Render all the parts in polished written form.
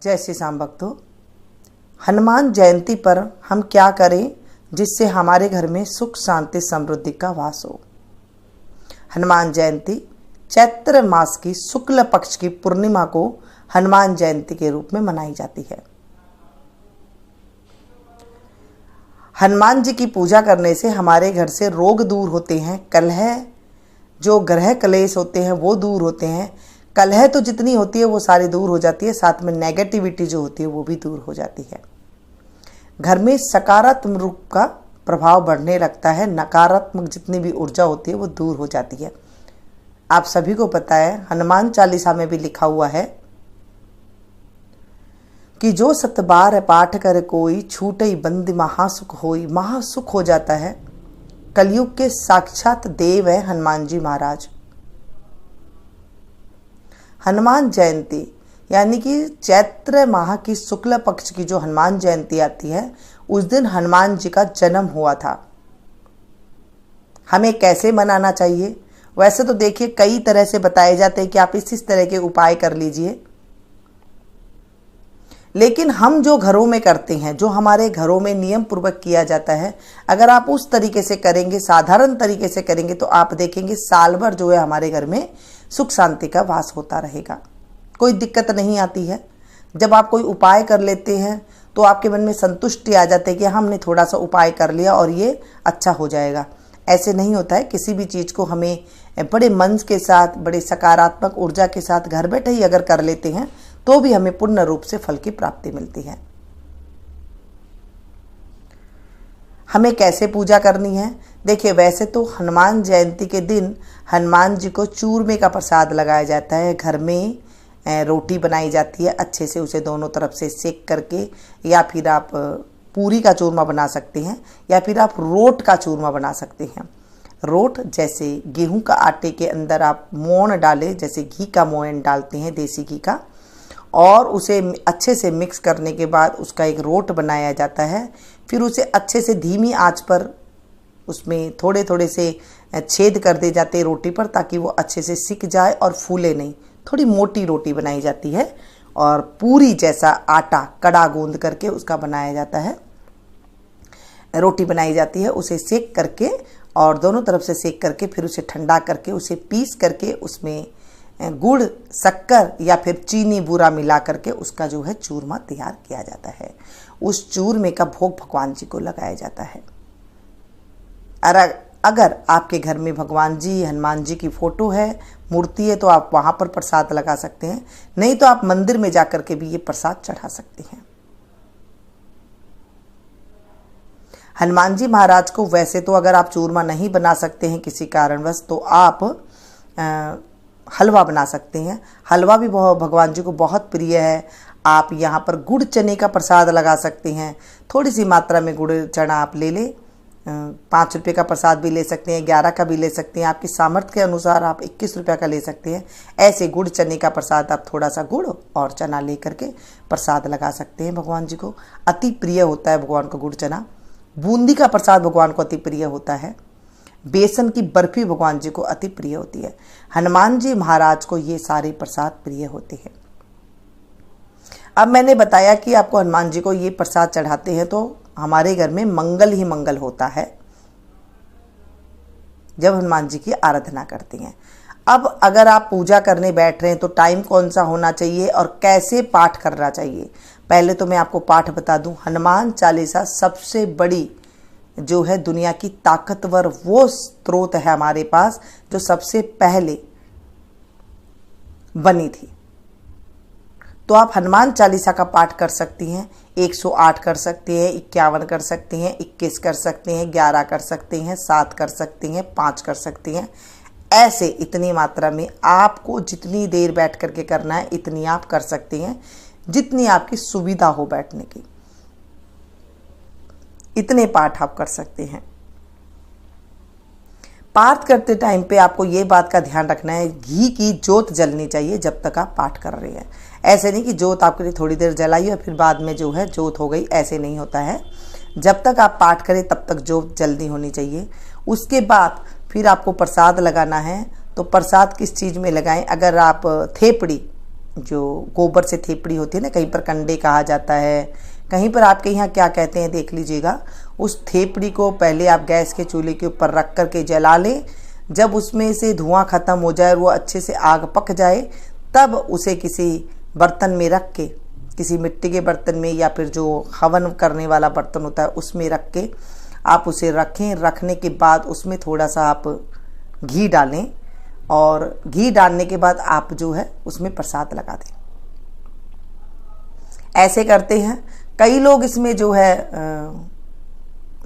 जय श्री श्याम भक्तों। हनुमान जयंती पर हम क्या करें जिससे हमारे घर में सुख शांति समृद्धि का वास हो। हनुमान जयंती चैत्र मास की शुक्ल पक्ष की पूर्णिमा को हनुमान जयंती के रूप में मनाई जाती है। हनुमान जी की पूजा करने से हमारे घर से रोग दूर होते हैं, कलह जो ग्रह क्लेश होते हैं वो दूर होते हैं। कलह तो जितनी होती है वो सारी दूर हो जाती है, साथ में नेगेटिविटी जो होती है वो भी दूर हो जाती है। घर में सकारात्मक रूप का प्रभाव बढ़ने लगता है, नकारात्मक जितनी भी ऊर्जा होती है वो दूर हो जाती है। आप सभी को पता है, हनुमान चालीसा में भी लिखा हुआ है कि जो 7 बार पाठ कर कोई छूटई बंदी महासुख होई। महासुख हो जाता है। कलयुग के साक्षात देव है हनुमान जी महाराज। हनुमान जयंती यानी कि चैत्र माह की शुक्ल पक्ष की जो हनुमान जयंती आती है, उस दिन हनुमान जी का जन्म हुआ था। हमें कैसे मनाना चाहिए? वैसे तो देखिए कई तरह से बताए जाते हैं कि आप इस तरह के उपाय कर लीजिए, लेकिन हम जो घरों में करते हैं, जो हमारे घरों में नियम पूर्वक किया जाता है, अगर आप उस तरीके से करेंगे, साधारण तरीके से करेंगे, तो आप देखेंगे साल भर जो है हमारे घर में सुख शांति का वास होता रहेगा, कोई दिक्कत नहीं आती है। जब आप कोई उपाय कर लेते हैं तो आपके मन में संतुष्टि आ जाती है कि हमने थोड़ा सा उपाय कर लिया और ये अच्छा हो जाएगा। ऐसे नहीं होता है। किसी भी चीज़ को हमें बड़े मन के साथ, बड़े सकारात्मक ऊर्जा के साथ घर बैठे ही अगर कर लेते हैं तो भी हमें पूर्ण रूप से फल की प्राप्ति मिलती है। हमें कैसे पूजा करनी है? देखिए, वैसे तो हनुमान जयंती के दिन हनुमान जी को चूरमे का प्रसाद लगाया जाता है। घर में रोटी बनाई जाती है, अच्छे से उसे दोनों तरफ से सेक करके, या फिर आप पूरी का चूरमा बना सकते हैं, या फिर आप रोट का चूरमा बना सकते हैं। रोट जैसे गेहूं का आटे के अंदर आप मोहन डालें, जैसे घी का मोहन डालते हैं, देसी घी का, और उसे अच्छे से मिक्स करने के बाद उसका एक रोट बनाया जाता है। फिर उसे अच्छे से धीमी आंच पर उसमें थोड़े थोड़े से छेद कर दे जाते हैं रोटी पर, ताकि वो अच्छे से सिक जाए और फूले नहीं। थोड़ी मोटी रोटी बनाई जाती है और पूरी जैसा आटा कड़ा गूंद करके उसका बनाया जाता है। रोटी बनाई जाती है, उसे सेक करके और दोनों तरफ से सेक करके फिर उसे ठंडा करके उसे पीस करके उसमें गुड़, शक्कर या फिर चीनी बूरा मिला करके उसका जो है चूरमा तैयार किया जाता है। उस चूरमे का भोग भगवान जी को लगाया जाता है। अगर आपके घर में भगवान जी, हनुमान जी की फोटो है, मूर्ति है, तो आप वहाँ पर प्रसाद लगा सकते हैं। नहीं तो आप मंदिर में जाकर के भी ये प्रसाद चढ़ा सकते हैं। हनुमान जी महाराज को वैसे तो अगर आप चूरमा नहीं बना सकते हैं किसी कारणवश, तो आप हलवा बना सकते हैं। हलवा भी भगवान जी को बहुत प्रिय है। आप यहाँ पर गुड़ चने का प्रसाद लगा सकते हैं। थोड़ी सी मात्रा में गुड़ चना आप ले लें। 5 रुपये का प्रसाद भी ले सकते हैं, 11 का भी ले सकते हैं। आपकी सामर्थ्य के अनुसार आप 21 रुपये का ले सकते हैं। ऐसे गुड़ चने का प्रसाद आप थोड़ा सा गुड़ और चना ले करके प्रसाद लगा सकते हैं। भगवान जी को अति प्रिय होता है, भगवान को गुड़ चना। बूंदी का प्रसाद भगवान को अति प्रिय होता है। बेसन की बर्फी भगवान जी को अति प्रिय होती है। हनुमान जी महाराज को ये सारे प्रसाद प्रिय होते हैं। अब मैंने बताया कि आपको हनुमान जी को ये प्रसाद चढ़ाते हैं तो हमारे घर में मंगल ही मंगल होता है जब हनुमान जी की आराधना करते हैं। अब अगर आप पूजा करने बैठ रहे हैं तो टाइम कौन सा होना चाहिए और कैसे पाठ करना चाहिए? पहले तो मैं आपको पाठ बता दूं। हनुमान चालीसा सबसे बड़ी जो है दुनिया की ताकतवर वो स्रोत है हमारे पास, जो सबसे पहले बनी थी। तो आप हनुमान चालीसा का पाठ कर सकती हैं। 108 कर सकते हैं, 51 कर सकते हैं, 21 कर सकते हैं, 11 कर सकते हैं, 7 कर सकते हैं, 5 कर सकते हैं। ऐसे इतनी मात्रा में आपको जितनी देर बैठ करके करना है इतनी आप कर सकते हैं, जितनी आपकी सुविधा हो बैठने की, इतने पाठ आप कर सकते हैं। पाठ करते टाइम पे आपको ये बात का ध्यान रखना है, घी की जोत जलनी चाहिए जब तक आप पाठ कर रहे हैं। ऐसे नहीं कि जोत आपके लिए थोड़ी देर जलाई और फिर बाद में जो है जोत हो गई, ऐसे नहीं होता है। जब तक आप पाठ करें तब तक जोत जल्दी होनी चाहिए। उसके बाद फिर आपको प्रसाद लगाना है। तो प्रसाद किस चीज़ में लगाएं? अगर आप थेपड़ी जो गोबर से थेपड़ी होती है ना, कहीं पर कंडे कहा जाता है, कहीं पर आपके यहाँ क्या कहते हैं देख लीजिएगा। उस थेपड़ी को पहले आप गैस के चूल्हे के ऊपर रख कर के जला लें। जब उसमें से धुआं ख़त्म हो जाए और वो अच्छे से आग पक जाए, तब उसे किसी बर्तन में रख के, किसी मिट्टी के बर्तन में या फिर जो हवन करने वाला बर्तन होता है उसमें रख के आप उसे रखें। रखने के बाद उसमें थोड़ा सा आप घी डालें और घी डालने के बाद आप जो है उसमें प्रसाद लगा दें। ऐसे करते हैं। कई लोग इसमें जो है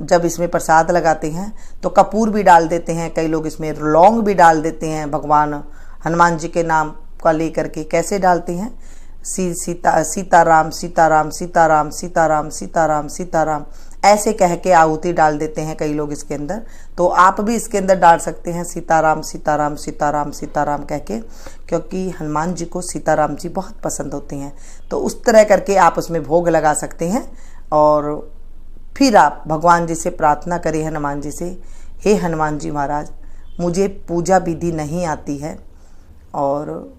जब इसमें प्रसाद लगाते हैं तो कपूर भी डाल देते हैं, कई लोग इसमें लौंग भी डाल देते हैं भगवान हनुमान जी के नाम का लेकर के। कैसे डालते हैं? सीताराम सीताराम सीताराम सीताराम सीताराम सीताराम ऐसे कह के आहुति डाल देते हैं कई लोग इसके अंदर। तो आप भी इसके अंदर डाल सकते हैं सीताराम सीताराम सीताराम सीताराम कह के, क्योंकि हनुमान जी को सीताराम जी बहुत पसंद होते हैं। तो उस तरह करके आप उसमें भोग लगा सकते हैं और फिर आप भगवान जी से प्रार्थना करें, हनुमान जी से, हे हनुमान जी महाराज, मुझे पूजा विधि नहीं आती है और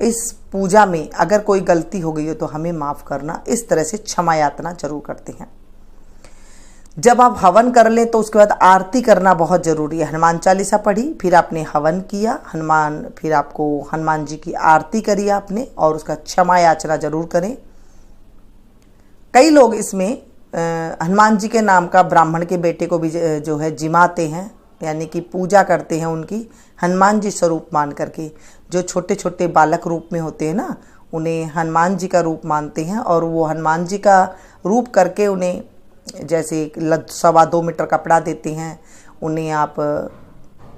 इस पूजा में अगर कोई गलती हो गई हो तो हमें माफ़ करना। इस तरह से क्षमा यातना जरूर करते हैं। जब आप हवन कर लें तो उसके बाद आरती करना बहुत ज़रूरी है। हनुमान चालीसा पढ़ी, फिर आपने हवन किया, फिर आपको हनुमान जी की आरती करी आपने, और उसका क्षमा याचना जरूर करें। कई लोग इसमें हनुमान जी के नाम का ब्राह्मण के बेटे को भी जो है जिमाते हैं, यानी कि पूजा करते हैं उनकी हनुमान जी स्वरूप मान करके। जो छोटे छोटे बालक रूप में होते हैं ना, उन्हें हनुमान जी का रूप मानते हैं और वो हनुमान जी का रूप करके उन्हें जैसे 2.25 मीटर कपड़ा देते हैं, उन्हें आप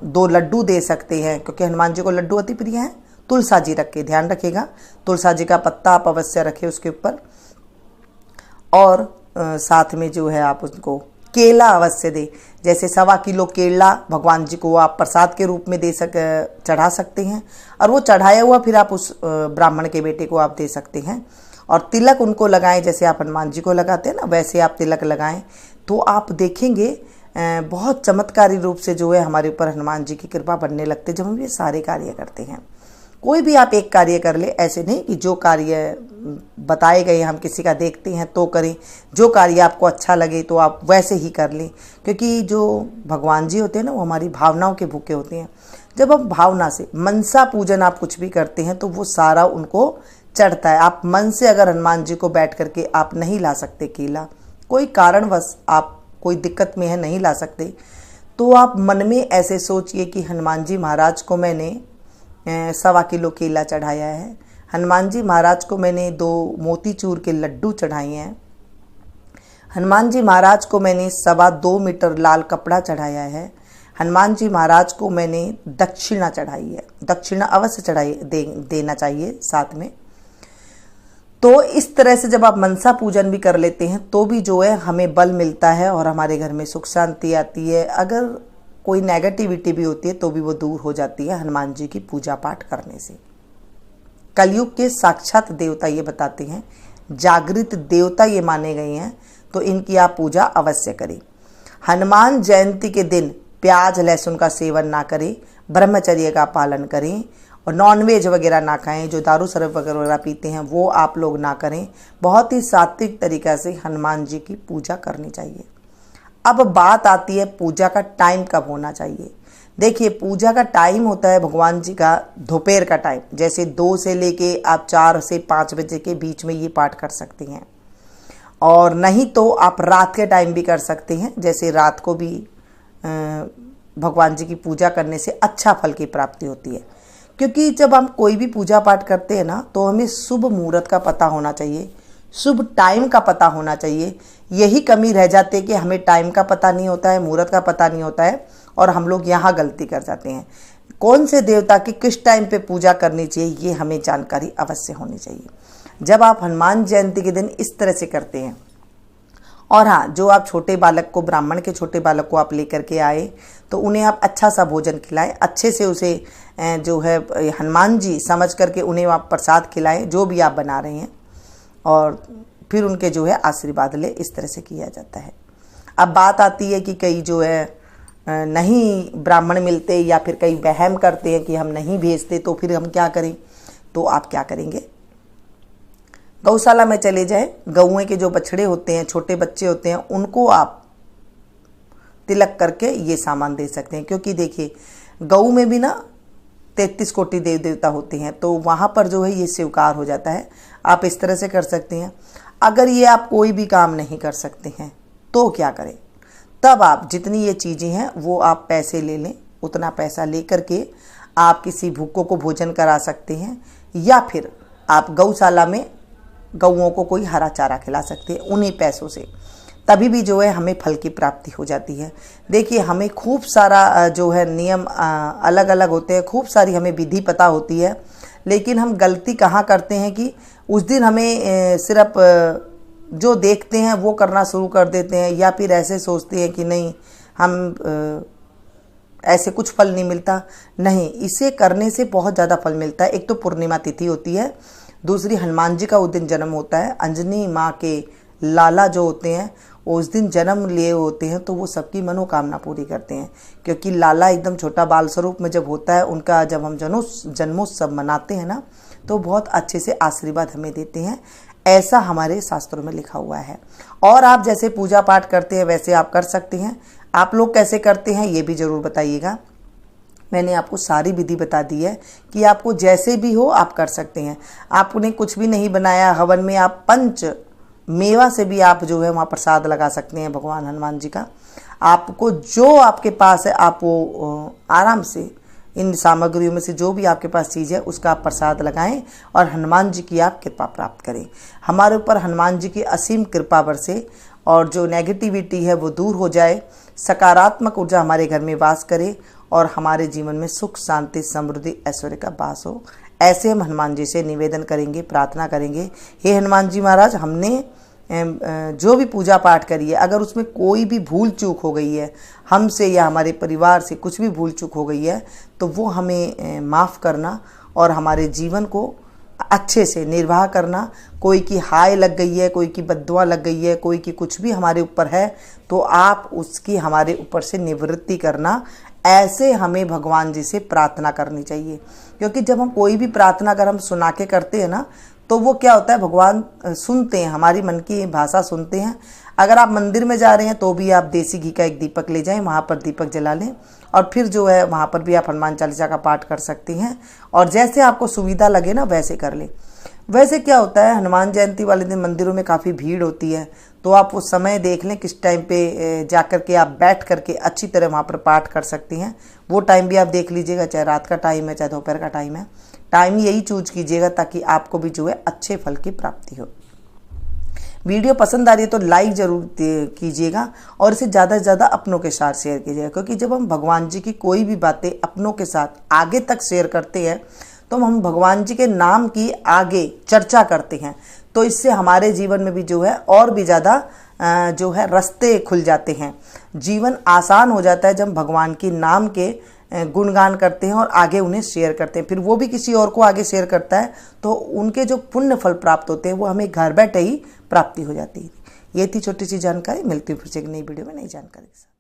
2 लड्डू दे सकते हैं, क्योंकि हनुमान जी को लड्डू अति प्रिय हैं। तुलसा जी रख के, ध्यान रखिएगा, तुलसा जी का पत्ता आप अवश्य रखें उसके ऊपर। और साथ में जो है आप उसको केला अवश्य दे। जैसे 1.25 किलो केला भगवान जी को आप प्रसाद के रूप में चढ़ा सकते हैं, और वो चढ़ाया हुआ फिर आप उस ब्राह्मण के बेटे को आप दे सकते हैं। और तिलक उनको लगाएं, जैसे आप हनुमान जी को लगाते हैं ना, वैसे आप तिलक लगाएं। तो आप देखेंगे बहुत चमत्कारी रूप से जो है हमारे ऊपर हनुमान जी की कृपा बनने लगती है जब हम ये सारे कार्य करते हैं। कोई भी आप एक कार्य कर ले, ऐसे नहीं कि जो कार्य बताए गए हम किसी का देखते हैं तो करें। जो कार्य आपको अच्छा लगे तो आप वैसे ही कर लें, क्योंकि जो भगवान जी होते हैं ना, वो हमारी भावनाओं के भूखे होते हैं। जब आप भावना से मनसा पूजन आप कुछ भी करते हैं तो वो सारा उनको चढ़ता है। आप मन से अगर हनुमान जी को बैठ करके आप नहीं ला सकते केला, कोई कारणवश आप कोई दिक्कत में है नहीं ला सकते, तो आप मन में ऐसे सोचिए कि हनुमान जी महाराज को मैंने 1.25 किलो केला चढ़ाया है, हनुमान जी महाराज को मैंने 2 मोतीचूर के लड्डू चढ़ाए हैं, हनुमान जी महाराज को मैंने 2.25 मीटर लाल कपड़ा चढ़ाया है, हनुमान जी महाराज को मैंने दक्षिणा चढ़ाई है। दक्षिणा अवश्य देना चाहिए साथ में। तो इस तरह से जब आप मनसा पूजन भी कर लेते हैं तो भी जो है हमें बल मिलता है और हमारे घर में सुख शांति आती है। अगर कोई नेगेटिविटी भी होती है तो भी वो दूर हो जाती है हनुमान जी की पूजा पाठ करने से। कलयुग के साक्षात देवता ये बताते हैं, जागृत देवता ये माने गए हैं, तो इनकी आप पूजा अवश्य करें। हनुमान जयंती के दिन प्याज लहसुन का सेवन ना करें, ब्रह्मचर्य का पालन करें और नॉनवेज वगैरह ना खाएं। जो दारू शराब वगैरह पीते हैं वो आप लोग ना करें। बहुत ही सात्विक तरीक़ा से हनुमान जी की पूजा करनी चाहिए। अब बात आती है पूजा का टाइम कब होना चाहिए। देखिए, पूजा का टाइम होता है भगवान जी का दोपहर का टाइम, जैसे 2 से लेके आप 4 से 5 बजे के बीच में ये पाठ कर सकते हैं। और नहीं तो आप रात के टाइम भी कर सकते हैं, जैसे रात को भी भगवान जी की पूजा करने से अच्छा फल की प्राप्ति होती है। क्योंकि जब हम कोई भी पूजा पाठ करते हैं ना, तो हमें शुभ मुहूर्त का पता होना चाहिए, शुभ टाइम का पता होना चाहिए। यही कमी रह जाती है कि हमें टाइम का पता नहीं होता है, मुहूर्त का पता नहीं होता है, और हम लोग यहाँ गलती कर जाते हैं। कौन से देवता की किस टाइम पे पूजा करनी चाहिए ये हमें जानकारी अवश्य होनी चाहिए। जब आप हनुमान जयंती के दिन इस तरह से करते हैं, और हाँ, जो आप छोटे बालक को, ब्राह्मण के छोटे बालक को आप लेकर के आए तो उन्हें आप अच्छा सा भोजन खिलाएं, अच्छे से उसे जो है हनुमान जी समझ करके उन्हें आप प्रसाद खिलाएं जो भी आप बना रहे हैं, और फिर उनके जो है आशीर्वाद ले। इस तरह से किया जाता है। अब बात आती है कि कई जो है नहीं ब्राह्मण मिलते, या फिर कई वहम करते हैं कि हम नहीं भेजते, तो फिर हम क्या करें। तो आप क्या करेंगे, गौशाला में चले जाएं, गौएं के जो बछड़े होते हैं, छोटे बच्चे होते हैं, उनको आप तिलक करके ये सामान दे सकते हैं। क्योंकि देखिए गऊ में भी ना 33 कोटि देव देवता होते हैं, तो वहाँ पर जो है ये स्वीकार हो जाता है। आप इस तरह से कर सकते हैं। अगर ये आप कोई भी काम नहीं कर सकते हैं तो क्या करें, तब आप जितनी ये चीज़ें हैं वो आप पैसे ले लें, उतना पैसा ले करके आप किसी भूखों को भोजन करा सकते हैं, या फिर आप गौशाला में गौओं को कोई हरा चारा खिला सकते हैं उन्हीं पैसों से। तभी भी जो है हमें फल की प्राप्ति हो जाती है। देखिए हमें खूब सारा जो है नियम अलग अलग होते हैं, खूब सारी हमें विधि पता होती है, लेकिन हम गलती कहाँ करते हैं कि उस दिन हमें सिर्फ जो देखते हैं वो करना शुरू कर देते हैं, या फिर ऐसे सोचते हैं कि नहीं हम ऐसे कुछ फल नहीं मिलता। नहीं, इसे करने से बहुत ज़्यादा फल मिलता है। एक तो पूर्णिमा तिथि होती है, दूसरी हनुमान जी का उस दिन जन्म होता है। अंजनी माँ के लाला जो होते हैं वो उस दिन जन्म लिए होते हैं, तो वो सबकी मनोकामना पूरी करते हैं। क्योंकि लाला एकदम छोटा बाल स्वरूप में जब होता है, उनका जब हम जन्मोत्सव मनाते हैं ना, तो बहुत अच्छे से आशीर्वाद हमें देते हैं। ऐसा हमारे शास्त्रों में लिखा हुआ है। और आप जैसे पूजा पाठ करते हैं वैसे आप कर सकते हैं। आप लोग कैसे करते हैं ये भी ज़रूर बताइएगा। मैंने आपको सारी विधि बता दी है कि आपको जैसे भी हो आप कर सकते हैं। आपने कुछ भी नहीं बनाया, हवन में आप पंच मेवा से भी आप जो है वहाँ प्रसाद लगा सकते हैं भगवान हनुमान जी का। आपको जो आपके पास है आप वो आराम से इन सामग्रियों में से जो भी आपके पास चीज़ है उसका आप प्रसाद लगाएं और हनुमान जी की आप कृपा प्राप्त करें। हमारे ऊपर हनुमान जी की असीम कृपा बरसे और जो नेगेटिविटी है वो दूर हो जाए, सकारात्मक ऊर्जा हमारे घर में वास करे और हमारे जीवन में सुख शांति समृद्धि ऐश्वर्य का वास हो। ऐसे हम हनुमान जी से निवेदन करेंगे, प्रार्थना करेंगे। हे हनुमान जी महाराज, हमने जो भी पूजा पाठ करी है, अगर उसमें कोई भी भूल चूक हो गई है, हमसे या हमारे परिवार से कुछ भी भूल चूक हो गई है, तो वो हमें माफ़ करना और हमारे जीवन को अच्छे से निर्वाह करना। कोई की हाय लग गई है, कोई की बद्दुआ लग गई है, कोई की कुछ भी हमारे ऊपर है, तो आप उसकी हमारे ऊपर से निवृत्ति करना। ऐसे हमें भगवान जी से प्रार्थना करनी चाहिए। क्योंकि जब हम कोई भी प्रार्थना अगर हम सुना के करते हैं ना, तो वो क्या होता है, भगवान सुनते हैं, हमारी मन की भाषा सुनते हैं। अगर आप मंदिर में जा रहे हैं तो भी आप देसी घी का एक दीपक ले जाएं, वहाँ पर दीपक जला लें और फिर जो है वहाँ पर भी आप हनुमान चालीसा का पाठ कर सकती हैं। और जैसे आपको सुविधा लगे ना वैसे कर लें। वैसे क्या होता है, हनुमान जयंती वाले दिन मंदिरों में काफ़ी भीड़ होती है, तो आप वो समय देख लें किस टाइम पे जा कर के आप बैठ करके अच्छी तरह वहाँ पर पाठ कर सकती हैं। वो टाइम भी आप देख लीजिएगा, चाहे रात का टाइम है चाहे दोपहर का टाइम है। टाइम यही चूज कीजिएगा ताकि आपको भी जो है अच्छे फल की प्राप्ति हो। वीडियो पसंद आ रही है तो लाइक जरूर कीजिएगा और इसे ज़्यादा से ज़्यादा अपनों के साथ शेयर कीजिएगा। क्योंकि जब हम भगवान जी की कोई भी बातें अपनों के साथ आगे तक शेयर करते हैं तो हम भगवान जी के नाम की आगे चर्चा करते हैं, तो इससे हमारे जीवन में भी जो है और भी ज़्यादा जो है रास्ते खुल जाते हैं। जीवन आसान हो जाता है जब भगवान की नाम के गुणगान करते हैं और आगे उन्हें शेयर करते हैं। फिर वो भी किसी और को आगे शेयर करता है तो उनके जो पुण्य फल प्राप्त होते हैं वो हमें घर बैठे ही प्राप्ति हो जाती है। ये थी छोटी सी जानकारी। मिलती हूँ फिर से एक नई वीडियो में नई जानकारी के साथ।